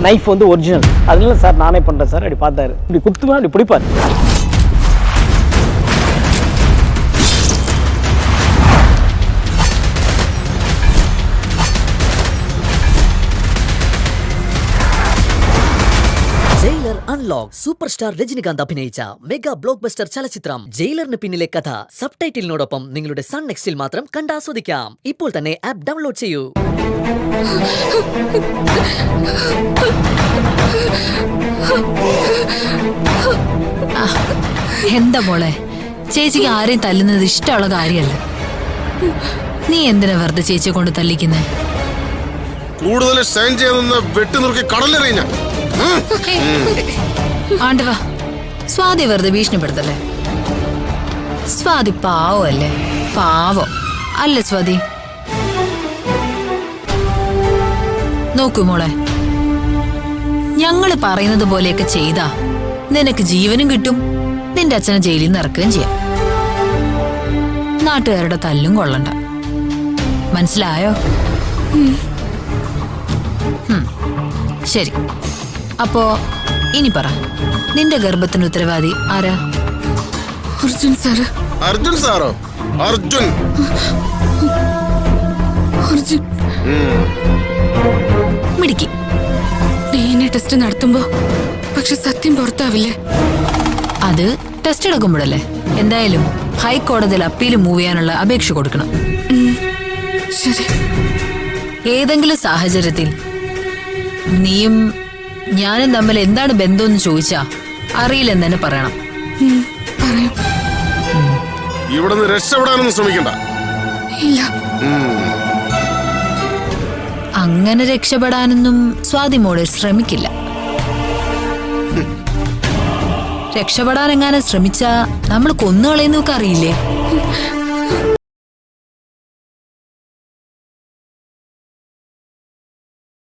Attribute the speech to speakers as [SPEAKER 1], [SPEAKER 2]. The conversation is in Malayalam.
[SPEAKER 1] நைஃப் வந்து ஒரிஜினல். அதனால சார் நானே பண்ணுறேன் சார். அப்படி பார்த்தாரு, இப்படி குத்துவேன், அப்படி பிடிப்பார்.
[SPEAKER 2] Jailer unlock super star Rajinikanth അഭിനയിച്ച മെഗാ ബ്ലോക്ക് ബസ്റ്റർ ചലച്ചിത്രം ജയിലറിന് പിന്നിലെ കഥ സബ്ടൈറ്റിലിനോടൊപ്പം നിങ്ങളുടെ സൺ നെക്സ്റ്റിൽ മാത്രം കണ്ടാസ്വദിക്കാം. ഇപ്പോൾ തന്നെ ആപ്പ് ഡൗൺലോഡ് ചെയ്യൂ.
[SPEAKER 3] എന്താ മോളെ, ചേച്ചിക്ക് ആരെയും തല്ലുന്നത് ഇഷ്ടമുള്ള കാര്യമല്ല. നീ എന്തിനാ വെറുതെ ചേച്ചിയെ കൊണ്ട് തല്ലിക്കുന്നേ?
[SPEAKER 4] കൂടുതൽ ഷൈൻ ചെയ്തെന്ന് വെട്ടി നുറുക്കി കടലെറിഞ്ഞ
[SPEAKER 3] ആണ്ടവാ, സ്വാതി വെറുതെ ഭീഷണിപ്പെടുത്തല്ലേ. സ്വാതി പാവല്ലേ, പാവം അല്ലേ സ്വാതി? നോക്കൂ മോളെ, ഞങ്ങള് പറയുന്നത് പോലെയൊക്കെ ചെയ്താ നിനക്ക് ജീവനും കിട്ടും, നിന്റെ അച്ഛനെ ജയിലിൽ നിന്ന് ഇറക്കുകയും ചെയ്യാം. നാട്ടുകാരുടെ തല്ലും കൊള്ളണ്ട, മനസ്സിലായോ? ശരി, അപ്പോ ഇനി പറ, നിന്റെ ഗർഭത്തിന് ഉത്തരവാദി ആരാ?
[SPEAKER 5] അർജുൻ സാറ്.
[SPEAKER 4] അർജുൻ സാറോ? അർജുൻ
[SPEAKER 5] അർജുൻ
[SPEAKER 3] മിടുക്കി.
[SPEAKER 5] DNA ടെസ്റ്റ് നടത്തുമ്പോ പക്ഷെ സത്യം പുറത്താവില്ലേ?
[SPEAKER 3] അത് ടെസ്റ്റ് എടുക്കുമ്പോഴല്ലേ. എന്തായാലും ഹൈക്കോടതിയിൽ അപ്പീൽ മൂവ് ചെയ്യാനുള്ള അപേക്ഷ കൊടുക്കണം.
[SPEAKER 5] ശരി.
[SPEAKER 3] ഏതെങ്കിലും സാഹചര്യത്തിൽ നീയും ഞാനും തമ്മിൽ എന്താണ് ബന്ധമെന്ന് ചോദിച്ചാ അറിയില്ലെന്ന് തന്നെ പറയണം.
[SPEAKER 5] പറയാം.
[SPEAKER 4] ഇവിടുന്ന് രക്ഷപ്പെടാനൊന്നും ശ്രമിക്കണ്ട.
[SPEAKER 5] ഇല്ല.
[SPEAKER 3] അങ്ങനെ രക്ഷപ്പെടാനൊന്നും സ്വാതി മോള് ശ്രമിക്കില്ല. രക്ഷപ്പെടാൻ എങ്ങാനും ശ്രമിച്ചാ നമ്മൾ കൊന്നുകളയെന്നൊക്കെ അറിയില്ലേ?